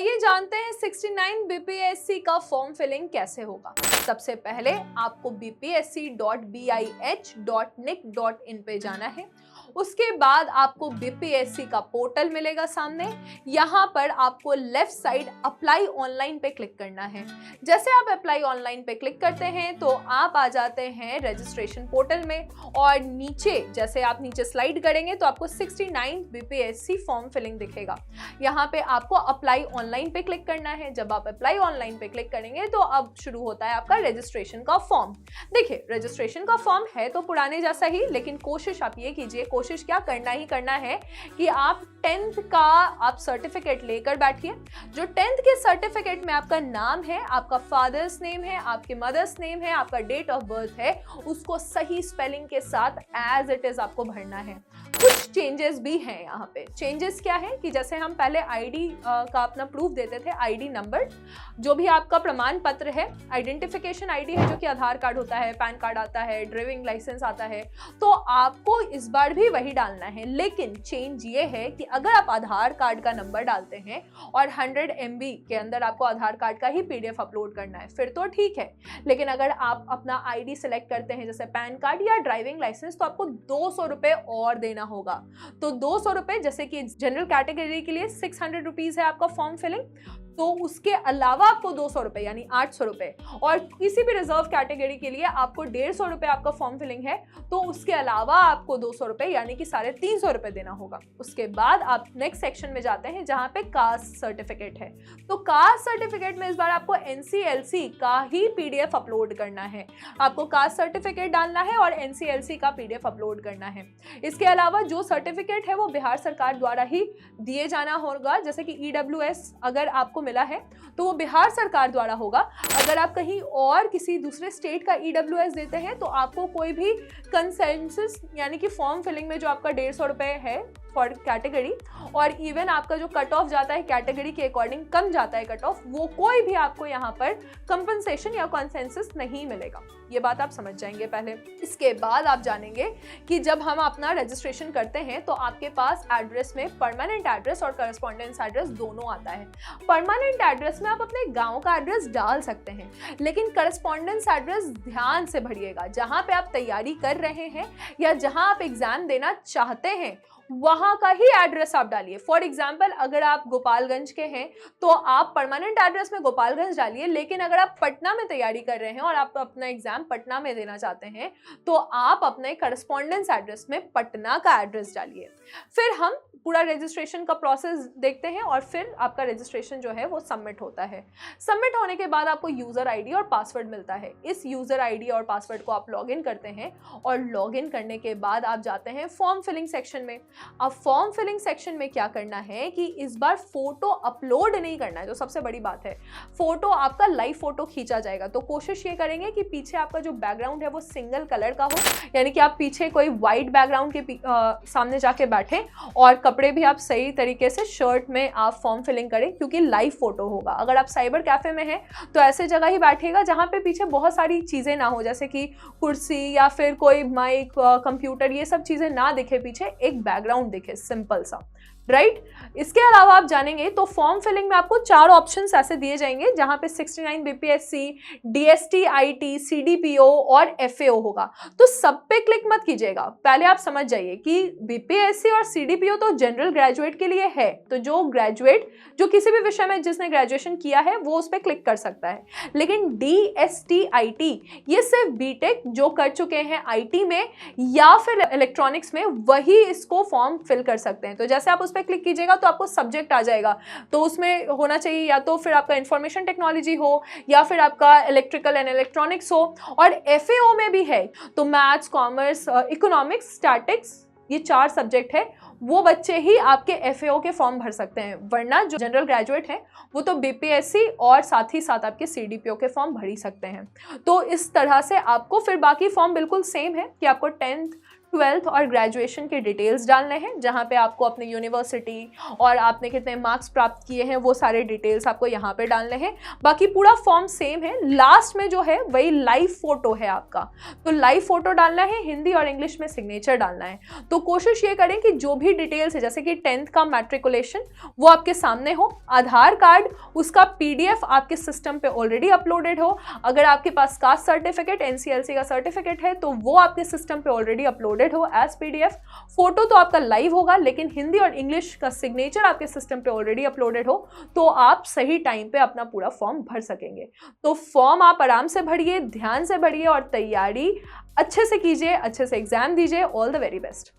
आइए जानते हैं 69 बीपीएससी का फॉर्म फिलिंग कैसे होगा। सबसे पहले आपको bpsc.bih.nic.in पे जाना है। उसके बाद आपको बीपीएससी का पोर्टल मिलेगा सामने। यहाँ पर आपको लेफ्ट साइड अप्लाई ऑनलाइन पे क्लिक करना है। जैसे आप अप्लाई ऑनलाइन पे क्लिक करते हैं तो आप आ जाते हैं रजिस्ट्रेशन पोर्टल में और नीचे जैसे आप नीचे स्लाइड करेंगे तो आपको 69 बीपीएससी फॉर्म फिलिंग दिखेगा। यहाँ पे आपको अप्लाई ऑनलाइन पे क्लिक करना है। जब आप अप्लाई ऑनलाइन पे क्लिक करेंगे तो अब शुरू होता है आपका रजिस्ट्रेशन का फॉर्म। देखिए रजिस्ट्रेशन का फॉर्म है तो पुराने जैसा ही, लेकिन कोशिश आप ये कीजिए, कोशिश क्या करना ही करना है कि आप 10th का आप सर्टिफिकेट लेकर बैठिए। जो 10th के सर्टिफिकेट में आपका नाम है, आपका फादर्स नेम है, आपके मदर्स नेम है, आपका डेट ऑफ बर्थ है, उसको सही स्पेलिंग के साथ एज इट इज आपको भरना है। कुछ चेंजेस भी हैं यहाँ पे। चेंजेस क्या है कि जैसे हम पहले आईडी का अपना प्रूफ देते थे, आईडी नंबर, जो भी आपका प्रमाण पत्र है, आइडेंटिफिकेशन आईडी है जो कि आधार कार्ड होता है, पैन कार्ड आता है, ड्राइविंग लाइसेंस आता है, तो आपको इस बार भी वही डालना है। लेकिन चेंज ये है कि अगर आप आधार कार्ड का नंबर डालते हैं और 100 MB के अंदर आपको आधार कार्ड का ही PDF अपलोड करना है फिर तो ठीक है, लेकिन अगर आप अपना आईडी सेलेक्ट करते हैं जैसे पैन कार्ड या ड्राइविंग लाइसेंस तो आपको 200 रुपए और देना होगा। तो 200 रुपए, जैसे कि जनरल कैटेगरी के लिए 600 रुपीज है आपका फॉर्म फिलिंग, तो उसके अलावा आपको 200 रुपए यानी 800 रुपए, और किसी भी रिजर्व कैटेगरी के लिए आपको 150 रुपए आपका फॉर्म फिलिंग है तो उसके अलावा आपको 200 रुपए यानी कि 350 रुपए देना होगा। उसके बाद आप नेक्स्ट सेक्शन में जाते हैं जहां पे कास्ट सर्टिफिकेट है। तो कास्ट सर्टिफिकेट में इस बार आपको NCLC का ही PDF अपलोड करना है। आपको कास्ट सर्टिफिकेट डालना है और NCLC का PDF अपलोड करना है। इसके अलावा जो सर्टिफिकेट है वो बिहार सरकार द्वारा ही दिए जाना होगा। जैसे कि EWS अगर आपको मिला है तो वो बिहार सरकार द्वारा होगा। अगर आप कहीं और किसी दूसरे स्टेट का EWS देते हैं तो आपको कोई भी कंसेंसस यानी कि फॉर्म फिलिंग में जो आपका 150 रुपए है फॉर कैटेगरी, और इवन आपका जो कट ऑफ जाता है कैटेगरी के अकॉर्डिंग कम जाता है कट ऑफ, वो कोई भी आपको यहाँ पर कंपनसेशन या कंसेंसस नहीं मिलेगा। ये बात आप समझ जाएंगे पहले। इसके बाद आप जानेंगे कि जब हम अपना रजिस्ट्रेशन करते हैं तो आपके पास एड्रेस में परमानेंट एड्रेस और करस्पॉन्डेंस एड्रेस दोनों आता है। परमानेंट एड्रेस में आप अपने गांव का एड्रेस डाल सकते हैं, लेकिन करस्पॉन्डेंस एड्रेस ध्यान से भरिएगा। जहां पे आप तैयारी कर रहे हैं या जहां आप एग्जाम देना चाहते हैं वहां का ही एड्रेस आप डालिए। फॉर एग्जाम्पल अगर आप गोपालगंज के हैं तो आप परमानेंट एड्रेस में गोपालगंज डालिए, लेकिन अगर आप पटना में तैयारी कर रहे हैं और आप अपना एग्जाम पटना में देना चाहते हैं तो आप अपने करस्पॉन्डेंस एड्रेस में पटना का एड्रेस डालिए। फिर हम पूरा रजिस्ट्रेशन का प्रोसेस देखते हैं और फिर आपका रजिस्ट्रेशन जो है वो सबमिट होता है। सबमिट होने के बाद आपको यूजर आईडी और पासवर्ड मिलता है। इस यूजर आईडी और पासवर्ड को आप लॉगिन करते हैं और लॉगिन करने के बाद आप जाते हैं फॉर्म फिलिंग सेक्शन में। अब फॉर्म फिलिंग सेक्शन में क्या करना है कि इस बार फोटो अपलोड नहीं करना है, जो सबसे बड़ी बात है। फोटो आपका लाइव फोटो खींचा जाएगा, तो कोशिश ये करेंगे कि पीछे आपका जो बैकग्राउंड है वो सिंगल कलर का हो, यानी कि आप पीछे कोई वाइट बैकग्राउंड के सामने जाके बैठे और कपड़े भी आप सही तरीके से शर्ट में आप फॉर्म फिलिंग करें, क्योंकि लाइव फोटो होगा। अगर आप साइबर कैफे में हैं तो ऐसे जगह ही बैठिएगा जहाँ पे पीछे बहुत सारी चीज़ें ना हो, जैसे कि कुर्सी या फिर कोई माइक, कंप्यूटर, ये सब चीज़ें ना दिखे, पीछे एक बैकग्राउंड दिखे सिंपल सा, राइट। इसके अलावा आप जानेंगे तो फॉर्म फिलिंग में आपको 4 ऑप्शंस ऐसे दिए जाएंगे जहां पे 69 BPSC, DST, IT, CDPO और FAO होगा। तो सब पे क्लिक मत कीजिएगा। पहले आप समझ जाइए कि BPSC और CDPO तो जनरल ग्रेजुएट के लिए है, तो जो ग्रेजुएट जो किसी भी विषय में जिसने ग्रेजुएशन किया है वो उस पर क्लिक कर सकता है। लेकिन DST, IT ये सिर्फ बीटेक जो कर चुके हैं IT में या फिर इलेक्ट्रॉनिक्स में वही इसको फॉर्म फिल कर सकते हैं। तो जैसे आप उस पर क्लिक कीजिएगा तो आपको सब्जेक्ट आ जाएगा, तो उसमें होना चाहिए या तो फिर आपका इंफॉर्मेशन टेक्नोलॉजी हो या फिर आपका इलेक्ट्रिकल एंड इलेक्ट्रॉनिक्स हो। और FAO में भी है तो मैथ्स, कॉमर्स, इकोनॉमिक्स, स्टैटिक्स, ये 4 सब्जेक्ट है, वो बच्चे ही आपके FAO के फॉर्म भर सकते हैं। वरना जो जनरल ग्रेजुएट हैं वो तो BPSC और साथ ही साथ आपके CDPO के फॉर्म भर ही सकते हैं। तो इस तरह से आपको फिर बाकी फॉर्म बिल्कुल सेम है कि आपको 10th, 12th और ग्रेजुएशन के डिटेल्स डालने हैं, जहाँ पे आपको अपने यूनिवर्सिटी और आपने कितने मार्क्स प्राप्त किए हैं वो सारे डिटेल्स आपको यहाँ पे डालने हैं। बाकी पूरा फॉर्म सेम है। लास्ट में जो है वही लाइव फोटो है आपका, तो लाइव फोटो डालना है, हिंदी और इंग्लिश में सिग्नेचर डालना है। तो कोशिश ये करें कि जो भी डिटेल्स है जैसे कि 10th का मैट्रिकुलेशन वो आपके सामने हो, आधार कार्ड उसका PDF आपके सिस्टम पे ऑलरेडी अपलोडेड हो, अगर आपके पास कास्ट सर्टिफिकेट NCLC का सर्टिफिकेट है तो वो आपके सिस्टम पे ऑलरेडी अपलोडेड हो एज PDF, फोटो तो आपका लाइव होगा लेकिन हिंदी और इंग्लिश का सिग्नेचर आपके सिस्टम पे ऑलरेडी अपलोडेड हो, तो आप सही टाइम पे अपना पूरा फॉर्म भर सकेंगे। तो फॉर्म आप आराम से भरिए, ध्यान से भरिए और तैयारी अच्छे से कीजिए, अच्छे से एग्जाम दीजिए। All the very best.